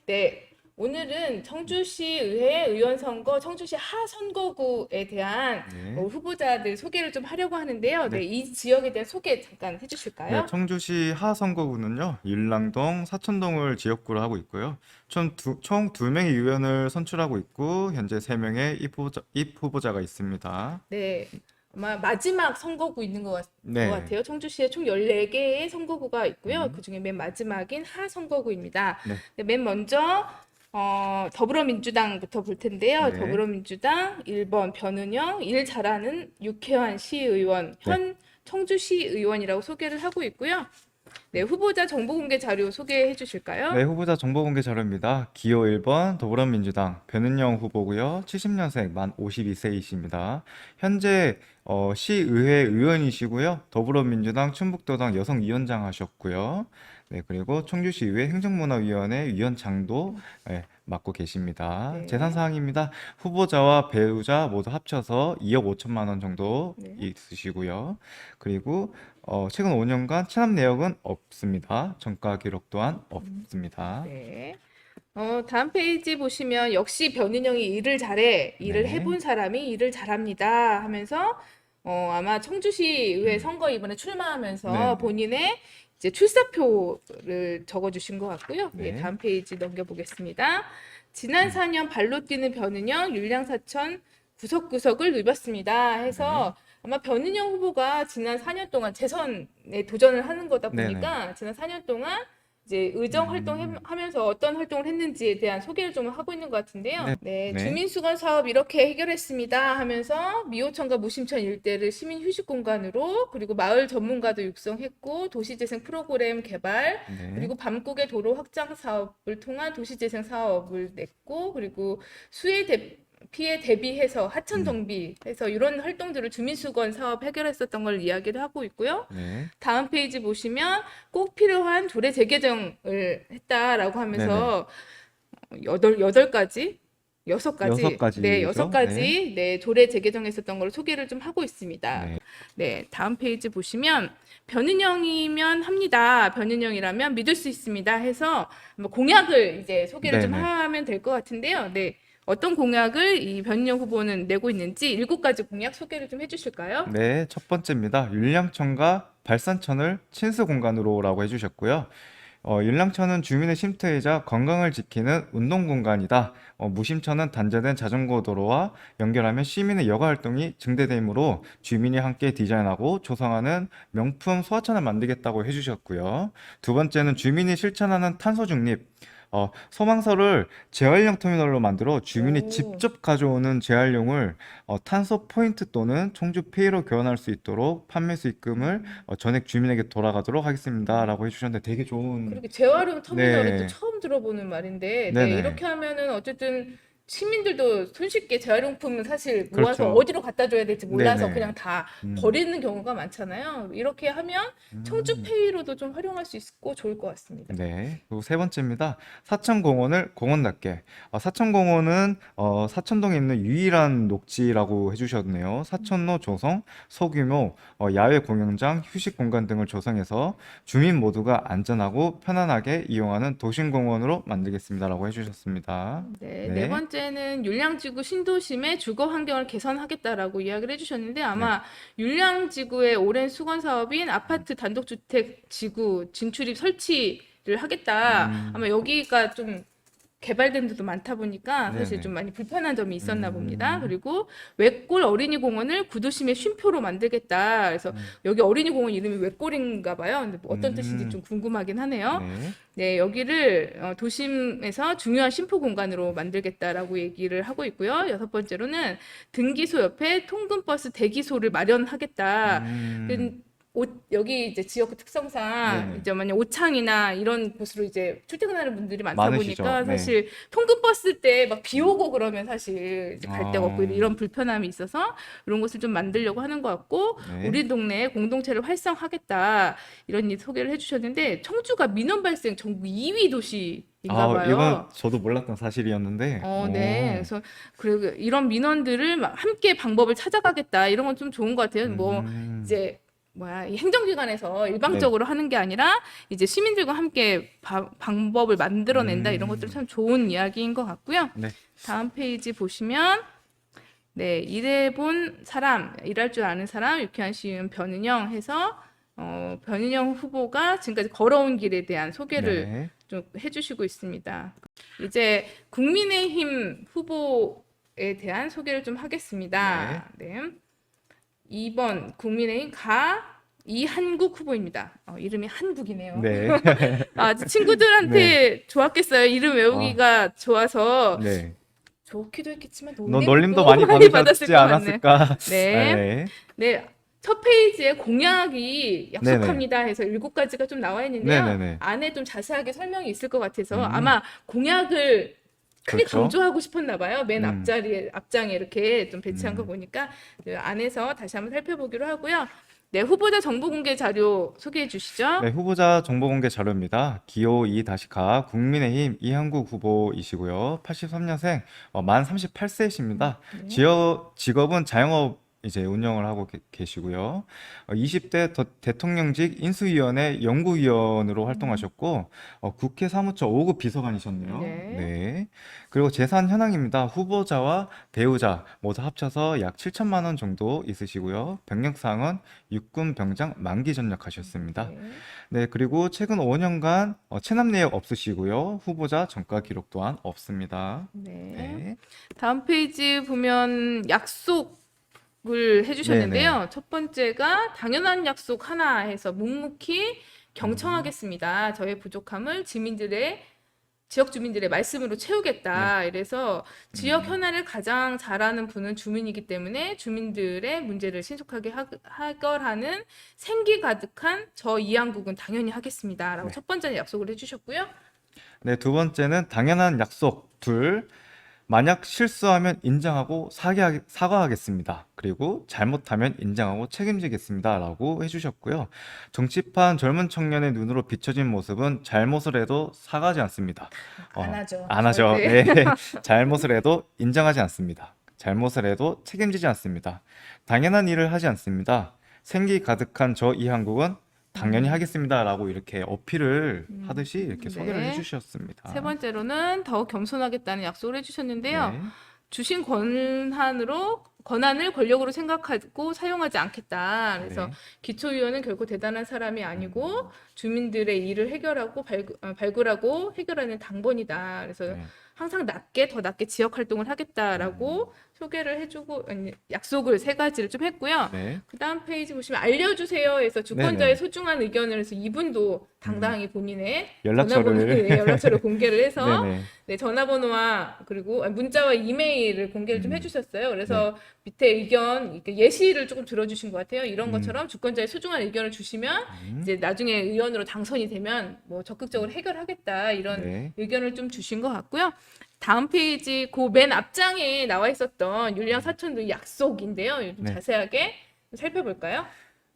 네, 오늘은 청주시의회 의원 선거, 청주시 하선거구에 대한 네. 후보자들 소개를 좀 하려고 하는데요. 네. 네, 이 지역에 대한 소개 잠깐 네, 해주실까요? 청주시 하선거구는요, 일랑동, 사천동을 지역구로 하고 있고요. 총 두 명의 의원을 선출하고 있고, 현재 세 명의 입후보자가 있습니다. 네, 아마 마지막 선거구 있는 것 네. 같아요. 청주시에 총 14개의 선거구가 있고요. 음, 그중에 맨 마지막인 하선거구입니다. 네. 네, 맨 먼저 더불어민주당부터 볼 텐데요. 네. 더불어민주당 1번 변은영, 일 잘하는 육회환 시의원, 네. 현 청주시 의원이라고 소개를 하고 있고요. 네, 후보자 정보 공개 자료 소개해 주실까요? 네, 후보자 정보 공개 자료입니다. 기호 1번 더불어민주당 변은영 후보고요. 70년생 만 52세이십니다. 현재 시의회 의원이시고요. 더불어민주당 충북도당 여성위원장 하셨고요. 네, 그리고 청주시의회 행정문화위원회 위원장도 맡고 계십니다. 재산 네, 사항입니다. 후보자와 배우자 모두 합쳐서 2억 5천만 원 정도 네. 있으시고요. 그리고 최근 5년간 체납 내역은 없습니다. 전가 기록 또한 없습니다. 네. 다음 페이지 보시면 역시 변은영이 일을 잘해, 일을 네. 해본 사람이 일을 잘합니다 하면서 아마 청주시의회 음. 선거 이번에 출마하면서 네네. 본인의 이제 출사표를 적어주신 것 같고요. 예, 네. 다음 페이지 넘겨보겠습니다. 지난 음. 4년 발로 뛰는 변은영, 율량사천 구석구석을 누볐습니다 네. 해서 아마 변은영 후보가 지난 4년 동안 재선에 도전을 하는 거다 네네. 보니까 지난 4년 동안 이제 의정 음. 활동하면서 어떤 활동을 했는지에 대한 소개를 좀 하고 있는 것 같은데요. 네. 네, 네. 주민수건 사업 이렇게 해결했습니다 하면서 미호천과 무심천 일대를 시민 휴식 공간으로 그리고 마을 전문가도 육성했고 도시재생 프로그램 개발 네. 그리고 밤국의 도로 확장 사업을 통한 도시재생 사업을 냈고 그리고 피해 대비해서 하천 음. 정비해서 이런 활동들을 주민수건 사업 해결했었던 걸 이야기를 하고 있고요. 네. 다음 페이지 보시면 꼭 필요한 조례 재개정을 했다라고 네네. 하면서 여덟 가지 여섯 여섯 가지 네 여섯 가지죠. 네. 가지 네 조례 재개정했었던 걸 소개를 좀 하고 있습니다. 네. 네 다음 페이지 보시면 변은영이면 합니다. 변은영이라면 믿을 수 있습니다. 해서 뭐 공약을 이제 소개를 좀 네네. 하면 될 것 같은데요. 네 어떤 공약을 이 변은영 후보는 내고 있는지 7가지 공약 소개를 좀 해주실까요? 네. 첫 번째입니다. 율량천과 발산천을 친수 공간으로라고 해주셨고요. 일랑천은 주민의 쉼터이자 건강을 지키는 운동 공간이다. 무심천은 단절된 자전거 도로와 연결하면 시민의 여가 활동이 증대되므로 주민이 함께 디자인하고 조성하는 명품 소하천을 만들겠다고 해주셨고요. 두 번째는 주민이 실천하는 탄소 중립. 소망서를 재활용 터미널로 만들어 주민이 오. 직접 가져오는 재활용을 탄소 포인트 또는 청주 페이로 교환할 수 있도록 판매 수익금을 전액 주민에게 돌아가도록 하겠습니다라고 해주셨는데 되게 좋은. 그렇게 재활용 터미널은 또 네. 처음 들어보는 말인데, 네, 네네. 이렇게 하면은 어쨌든 시민들도 손쉽게 재활용품은 사실 모아서 그렇죠. 어디로 갖다 줘야 될지 몰라서 네네. 그냥 다 음. 버리는 경우가 많잖아요. 이렇게 하면 음. 청주페이로도 좀 활용할 수 있고 좋을 것 같습니다. 네. 그리고 세 번째입니다. 사천공원을 공원답게. 사천공원은 사천동에 있는 유일한 녹지라고 해주셨네요. 사천로 조성, 소규모 야외 공연장, 휴식 공간 등을 조성해서 주민 모두가 안전하고 편안하게 이용하는 도심공원으로 만들겠습니다라고 해주셨습니다. 네, 네 네. 번째는 율량지구 신도심의 주거 환경을 개선하겠다라고 이야기를 해주셨는데 네. 아마 율량지구의 오랜 수건 사업인 아파트 단독주택 지구 진출입 설치를 하겠다. 음. 아마 여기가 좀 개발된 데도 많다 보니까 사실 네네. 좀 많이 불편한 점이 있었나 봅니다. 음. 그리고 외골 어린이공원을 구도심의 쉼표로 만들겠다. 그래서 음. 여기 어린이공원 이름이 외골인가 봐요. 근데 뭐 어떤 뜻인지 음. 좀 궁금하긴 하네요. 네. 네, 여기를 도심에서 중요한 심포 공간으로 만들겠다라고 얘기를 하고 있고요. 여섯 번째로는 등기소 옆에 통근버스 대기소를 마련하겠다. 음. 여기 이제 지역 특성상 네네. 이제 만약 오창이나 이런 곳으로 이제 출퇴근하는 분들이 많다 많으시죠? 보니까 네. 사실 통근버스 때 막 비 오고 그러면 사실 이제 갈 데가 없고 아. 이런 불편함이 있어서 이런 곳을 좀 만들려고 하는 것 같고 네. 우리 동네에 공동체를 활성화하겠다 이런 소개를 해주셨는데 청주가 민원 발생 전국 2위 도시인가 이건 봐요. 저도 몰랐던 사실이었는데, 네. 그래서 그리고 이런 민원들을 막 함께 방법을 찾아가겠다 이런 건 좀 좋은 것 같아요. 뭐 음. 이제 이 행정기관에서 일방적으로 하는 게 아니라 이제 시민들과 함께 방법을 만들어낸다 이런 것들 참 좋은 이야기인 것 같고요. 네. 다음 페이지 보시면 네, 일해본 사람, 일할 줄 아는 사람, 유쾌한 시인 변은영 해서 변은영 후보가 지금까지 걸어온 길에 대한 소개를 네. 좀 해주시고 있습니다. 이제 국민의힘 후보에 대한 소개를 좀 하겠습니다. 네. 2번 국민의힘 이한국 후보입니다. 이름이 한국이네요. 네. 친구들한테 좋았겠어요. 이름 외우기가 좋아서 네. 좋기도 했겠지만 놀림도 많이 받으셨지 것 같네요. 않았을까? 네. 네. 네. 첫 페이지에 공약이 약속합니다 해서 7가지가 좀 나와 있는데요. 네네네. 안에 좀 자세하게 설명이 있을 것 같아서 아마 공약을 크게 그렇죠. 강조하고 싶었나 봐요. 맨 음. 앞장에 이렇게 좀 배치한 거 보니까 그 안에서 다시 한번 살펴보기로 하고요. 네, 후보자 정보 공개 자료 소개해 주시죠. 네, 후보자 정보 공개 자료입니다. 기호 2-가 국민의힘 이한국 후보이시고요. 83년생, 만 38세이십니다. 직업은 자영업 이제 운영을 하고 계시고요. 20대 대통령직 인수위원회 연구위원으로 활동하셨고, 국회 사무처 5급 비서관이셨네요. 네. 네. 그리고 재산 현황입니다. 후보자와 배우자 모두 합쳐서 약 7천만 원 정도 있으시고요. 병력사항은 육군 병장 만기 전역하셨습니다. 네. 네, 그리고 최근 5년간 체납 내역 없으시고요. 후보자 전과 기록 또한 없습니다. 네. 네. 다음 페이지 보면 약속을 해주셨는데요. 첫 번째가 당연한 약속 하나 해서 묵묵히 경청하겠습니다. 저의 부족함을 지역 주민들의 말씀으로 채우겠다. 이래서 지역 현안을 가장 잘 아는 분은 주민이기 때문에 주민들의 문제를 신속하게 해결하는 생기 가득한 저 이한국은 당연히 하겠습니다. 라고 첫 번째 약속을 해주셨고요. 네, 두 번째는 당연한 약속. 만약 실수하면 인정하고 사과하겠습니다. 그리고 잘못하면 인정하고 책임지겠습니다. 라고 해주셨고요. 정치판 젊은 청년의 눈으로 비춰진 모습은 잘못을 해도 사과하지 않습니다. 안 하죠. 안 하죠. 절대. 네. 잘못을 해도 인정하지 않습니다. 잘못을 해도 책임지지 않습니다. 당연한 일을 하지 않습니다. 생기 가득한 저 이한국은 당연히 하겠습니다라고 이렇게 어필을 하듯이 이렇게 소개를 네. 해주셨습니다. 세 번째로는 더욱 겸손하겠다는 약속을 해주셨는데요. 네. 주신 권한을 권력으로 생각하고 사용하지 않겠다. 그래서 네. 기초의원은 결코 대단한 사람이 아니고 주민들의 일을 해결하고 발굴하고 해결하는 당번이다. 그래서 네. 항상 더 낮게 지역 활동을 하겠다라고 소개를 해주고 약속을 3가지를 좀 했고요. 네. 그 다음 페이지 보시면 알려주세요 해서 주권자의 소중한 의견을 해서 이분도 당당히 본인의 연락처를 공개를 해서 네네. 네, 전화번호와 그리고 문자와 이메일을 공개를 좀 해주셨어요. 그래서 밑에 의견, 예시를 조금 들어주신 것 같아요. 이런 것처럼 주권자의 소중한 의견을 주시면 이제 나중에 의원으로 당선이 되면 뭐 적극적으로 해결하겠다 이런 네. 의견을 좀 주신 것 같고요. 다음 페이지 그 맨 앞장에 나와 있었던 율량 사천도 약속인데요. 좀 네. 자세하게 살펴볼까요?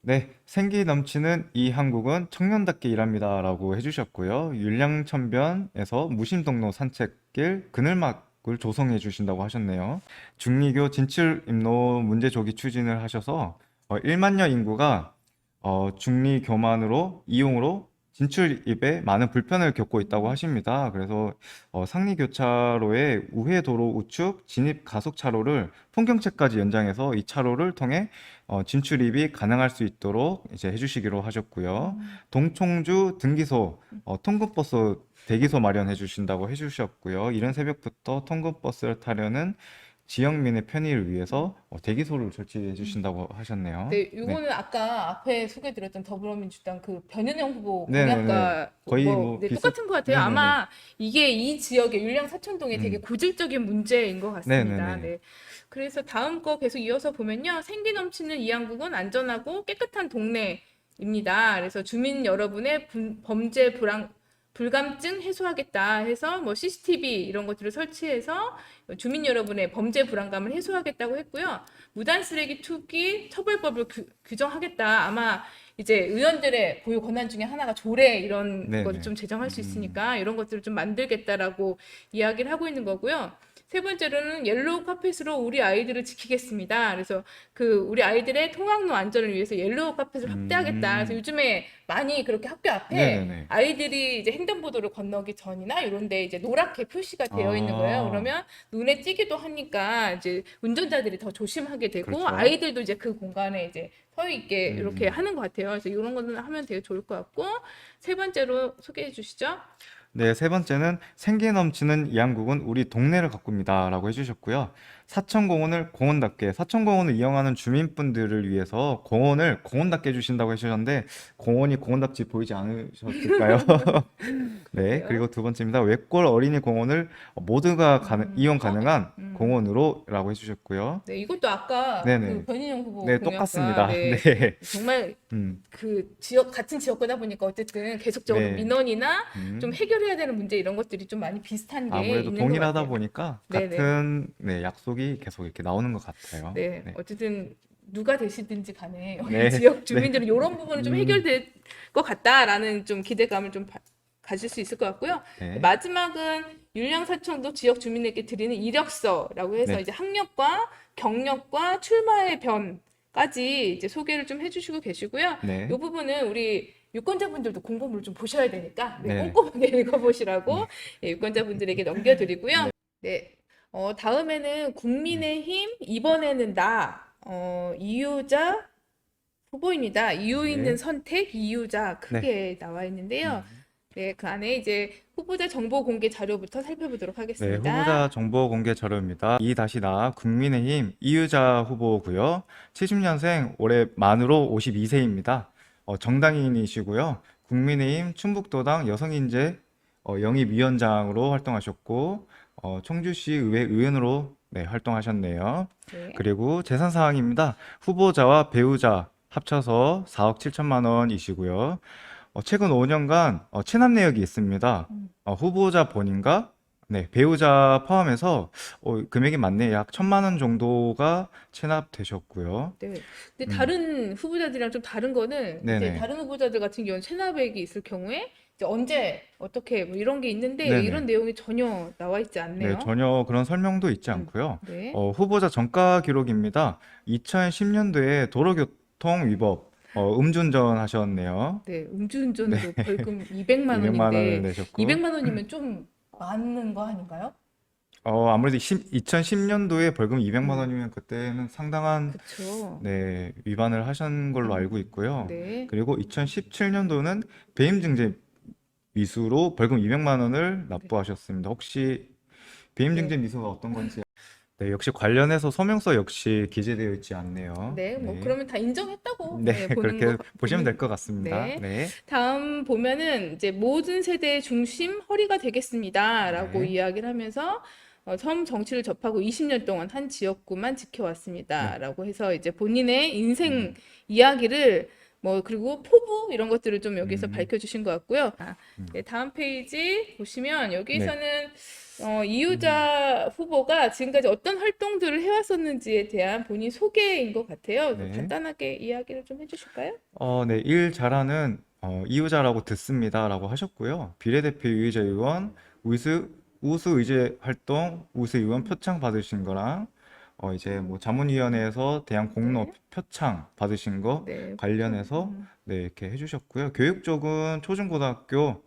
네, 생기 넘치는 이 한국은 청년답게 일합니다라고 해주셨고요. 율량천변에서 무심동로 산책길 그늘막을 조성해 주신다고 하셨네요. 중리교 진출입로 문제 조기 추진을 하셔서 1만여 인구가 중리교만으로 이용으로 진출입에 많은 불편을 겪고 있다고 하십니다. 그래서 상리교차로의 우회도로 우측 진입 가속차로를 풍경채까지 연장해서 이 차로를 통해 진출입이 가능할 수 있도록 이제 해주시기로 하셨고요. 동총주 등기소 통근버스 대기소 마련해 주신다고 해주셨고요. 이른 새벽부터 통근버스를 타려는 지역민의 편의를 위해서 대기소를 설치해 주신다고 하셨네요. 네, 요거는 아까 앞에 소개드렸던 더불어민주당 그 변은영 후보 네네네. 공약과 거의 뭐 네, 비슷- 똑같은 것 같아요. 네네네. 아마 이게 이 지역의 율량 사천동에 되게 고질적인 문제인 것 같습니다. 네네네. 네. 그래서 다음 거 계속 이어서 보면요. 생기 넘치는 이한국은 안전하고 깨끗한 동네입니다. 그래서 주민 여러분의 범죄 불감증 해소하겠다 해서 뭐 CCTV 이런 것들을 설치해서 주민 여러분의 범죄 불안감을 해소하겠다고 했고요. 무단 쓰레기 투기 처벌법을 규정하겠다. 아마 이제 의원들의 고유 권한 중에 하나가 조례 이런 네네. 것을 좀 제정할 수 있으니까 이런 것들을 좀 만들겠다라고 이야기를 하고 있는 거고요. 세 번째로는 옐로우 카펫으로 우리 아이들을 지키겠습니다. 그래서 그 우리 아이들의 통학로 안전을 위해서 옐로우 카펫을 확대하겠다. 그래서 요즘에 많이 그렇게 학교 앞에 네네네. 아이들이 이제 횡단보도를 건너기 전이나 이런 데 이제 노랗게 표시가 되어 있는 거예요. 아, 그러면 눈에 띄기도 하니까 이제 운전자들이 더 조심하게 되고 그렇죠. 아이들도 이제 그 공간에 이제 서 있게 이렇게 음. 하는 것 같아요. 그래서 이런 거는 하면 되게 좋을 것 같고 세 번째로 소개해 주시죠. 네, 세 번째는 생기 넘치는 이 한국은 우리 동네를 가꿉니다라고 해주셨고요. 사천공원을 공원답게, 사천공원을 이용하는 주민분들을 위해서 공원을 공원답게 해주신다고 해주셨는데, 공원이 공원답지 보이지 않으셨을까요? 네, 그러게요. 그리고 두 번째입니다. 외골 어린이 공원을 모두가 이용 가능한 음. 공원으로라고 해주셨고요. 네, 이것도 아까 그 네네. 변인영 후보 네, 공약과 똑같습니다. 네, 네. 정말 음, 그 지역 같은 지역 거다 보니까 어쨌든 계속적으로 네. 민원이나 좀 음. 해결해야 되는 문제 이런 것들이 좀 많이 비슷한 게 아무래도 있는 것 동일하다 같아요. 보니까 네네. 같은 네, 약속이 계속 이렇게 나오는 것 같아요. 네, 네. 어쨌든 누가 되시든지 간에 우리 네, 지역 네. 주민들은 이런 부분은 좀 음, 해결될 것 같다라는 좀 기대감을 좀 가질 수 있을 것 같고요. 네, 마지막은 율량사천도 지역 주민에게 드리는 이력서라고 해서 네, 이제 학력과 경력과 출마의 변까지 이제 소개를 좀 해주시고 계시고요. 이 네, 부분은 우리 유권자분들도 공부를 좀 보셔야 되니까 네, 네, 꼼꼼하게 읽어보시라고 네, 예, 유권자분들에게 넘겨드리고요. 네, 다음에는 국민의힘, 이번에는 이유자 후보입니다. 이유 있는 네, 선택, 이유자 네. 크게 나와 있는데요. 음, 네, 그 안에 이제 후보자 정보 공개 자료부터 살펴보도록 네, 후보자 하겠습니다. 정보 공개 자료입니다. 이-나 국민의힘 이유자 후보고요. 70년생, 올해 만으로 52세입니다. 정당인이시고요. 국민의힘 충북도당 여성인재 영입위원장으로 활동하셨고, 청주시 의회 의원으로 네, 활동하셨네요. 네. 그리고 재산 사항입니다. 후보자와 배우자 합쳐서 4억 7천만 원이시고요. 최근 5년간 체납 내역이 있습니다. 음, 후보자 본인과 네, 배우자 포함해서 금액이 맞네. 약 1천만 원 정도가 체납되셨고요. 네. 근데 음, 다른 후보자들이랑 좀 다른 거는 이제 네네. 다른 후보자들 같은 경우는 체납액이 있을 경우에 이제 언제 어떻게 뭐 이런 게 있는데 네네. 이런 내용이 전혀 나와 있지 네, 않네요. 전혀 그런 설명도 있지 음, 않고요. 네. 후보자 정가 기록입니다. 2010년도에 도로교통 위법, 음주운전 하셨네요. 네, 네, 음주운전으로 벌금 200만 200만 원을 원인데 내셨고, 200만 원이면 좀 많은 거 아닌가요? 아무래도 2010년도에 벌금 200만 음, 원이면 그때는 상당한 그쵸. 네, 위반을 하신 걸로 알고 있고요. 네. 그리고 2017년도는 배임증제 미수로 벌금 200만 원을 네. 납부하셨습니다. 혹시 네. 배임증제 미수가 어떤 건지 네, 역시 관련해서 서명서 역시 기재되어 있지 않네요. 네, 뭐 네. 그러면 다 인정했다고 네, 네, 보는 거 그렇게 보시면 될 보는 것 같습니다. 네. 네. 다음 보면은 이제 모든 세대의 중심 허리가 되겠습니다라고 네. 이야기를 하면서 섬 정치를 접하고 20년 동안 한 지역구만 네. 지켜왔습니다라고 해서 이제 본인의 인생 음. 이야기를 뭐 그리고 포부 이런 것들을 좀 여기서 음. 밝혀주신 것 같고요. 음. 네, 다음 페이지 보시면 네. 여기서는 음. 이유자 후보가 지금까지 어떤 활동들을 해왔었는지에 대한 본인 소개인 것 같아요. 좀 네. 간단하게 이야기를 좀 해주실까요? 네, 일 잘하는 이유자라고 듣습니다라고 하셨고요. 비례대표 유의자 의원, 우수 의제 활동, 우수 의원 표창 받으신 거랑 이제 뭐 자문위원회에서 대한 공로 네, 표창 받으신 거 네, 관련해서 네, 이렇게 해주셨고요. 교육 쪽은 초중고등학교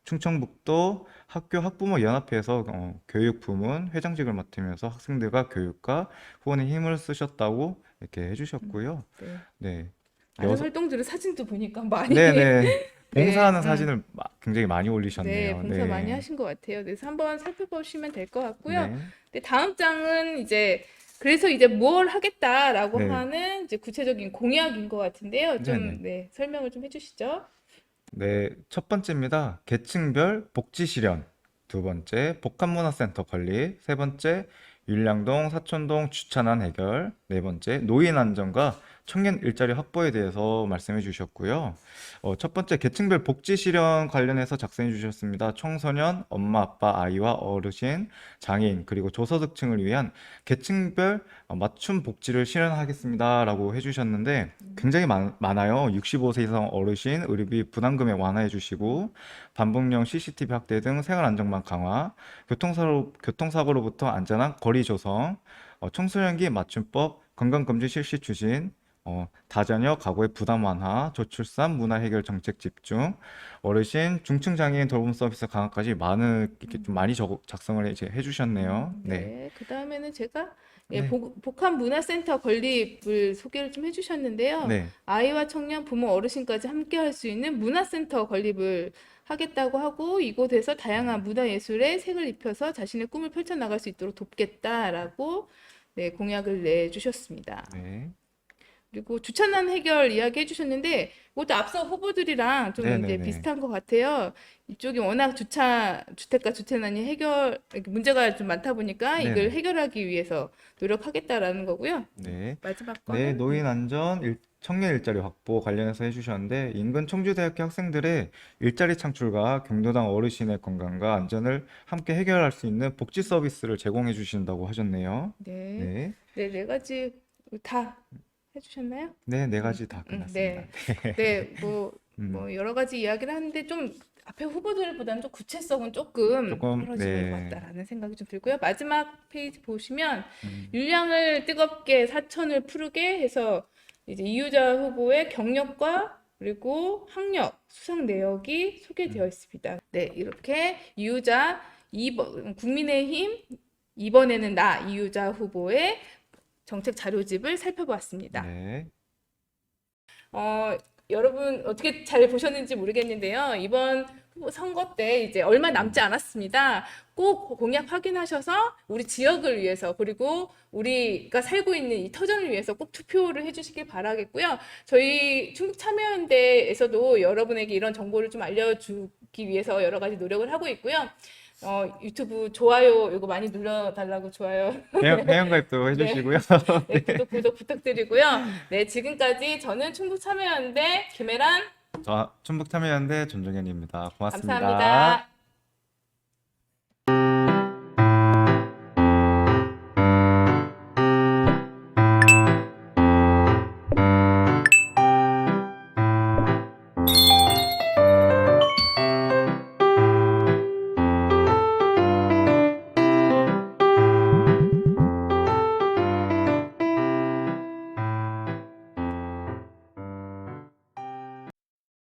충청북도 학교 학부모 연합회에서 교육 부문 회장직을 맡으면서 학생들과 교육과 후원에 힘을 쓰셨다고 이렇게 해주셨고요. 네. 네. 많은 여섯, 활동들을 사진도 보니까 많이 네네. 네, 봉사하는 사진을 굉장히 많이 네, 올리셨네요. 봉사 많이 네. 하신 것 같아요. 그래서 한번 살펴보시면 될 것 같고요. 네. 네, 다음 장은 이제 그래서 이제 뭘 하겠다라고 네. 하는 이제 구체적인 공약인 것 같은데요. 네네. 좀 네, 설명을 좀 해주시죠. 네. 첫 번째입니다. 계층별 복지 실현. 두 번째, 복합문화센터 건립. 세 번째, 율량동, 사촌동 주차난 해결. 네 번째, 노인 안전과 청년 일자리 확보에 대해서 말씀해 주셨고요. 첫 번째 계층별 복지 실현 관련해서 작성해 주셨습니다. 청소년, 엄마, 아빠, 아이와 어르신, 장애인, 그리고 저소득층을 위한 계층별 맞춤 복지를 실현하겠습니다라고 해주셨는데 굉장히 많아요. 65세 이상 어르신 의료비 부담금액 완화해 주시고 반복용 CCTV 확대 등 생활 안전망 강화, 교통사고로부터 안전한 거리 조성, 청소년기 맞춤법, 건강검진 실시 추진, 다자녀 가구의 부담 완화, 저출산 문화 해결 정책 집중, 어르신, 중증 장애인 돌봄 서비스 강화까지 많은 이렇게 좀 많이 작성을 이제 해주셨네요. 네, 네. 그다음에는 제가 예, 네, 복합문화센터 건립을 소개를 좀 해주셨는데요. 네, 아이와 청년, 부모, 어르신까지 함께 할 수 있는 문화센터 건립을 하겠다고 하고 이곳에서 다양한 문화예술에 색을 입혀서 자신의 꿈을 펼쳐나갈 수 있도록 돕겠다라고 네, 공약을 내주셨습니다. 네, 그리고 주차난 해결 이야기 해주셨는데 이것도 앞서 후보들이랑 좀 네, 네, 이제 네, 비슷한 것 같아요. 이쪽이 워낙 주택가 주택난이 이렇게 문제가 좀 많다 보니까 네, 이걸 네, 해결하기 위해서 노력하겠다라는 거고요. 네. 마지막 네, 거는 노인 안전, 청년 일자리 확보 관련해서 해주셨는데 인근 청주대학교 학생들의 일자리 창출과 경로당 어르신의 건강과 안전을 함께 해결할 수 있는 복지 서비스를 제공해 주신다고 하셨네요. 네, 네, 네, 네 가지 다 해주셨나요? 네, 네 가지 다 끝났습니다. 네, 네, 음, 뭐 여러 가지 이야기를 하는데 좀 앞에 후보들보다는 좀 구체성은 조금 조금, 떨어지는 것 네, 같다라는 생각이 좀 들고요. 마지막 페이지 보시면 음, 윤량을 뜨겁게 사천을 푸르게 해서 이제 이유자 후보의 경력과 그리고 학력, 수상 내역이 소개되어 있습니다. 네, 이렇게 이유자 2번 국민의힘 이번에는 나 이유자 후보의 정책 자료집을 살펴보았습니다. 네, 여러분 어떻게 잘 보셨는지 모르겠는데요. 이번 선거 때 이제 얼마 남지 않았습니다. 꼭 공약 확인하셔서 우리 지역을 위해서 그리고 우리가 살고 있는 이 터전을 위해서 꼭 투표를 해주시길 바라겠고요. 저희 충북참여연대에서도 여러분에게 이런 정보를 좀 알려주기 위해서 여러 가지 노력을 하고 있고요. 유튜브 좋아요 이거 많이 눌러달라고 좋아요. 회원가입도 네. 해주시고요. 네, 구독 부탁드리고요. 네, 지금까지 저는 충북참여연대 김혜란 저 충북참여연대 전종현입니다. 고맙습니다. 감사합니다.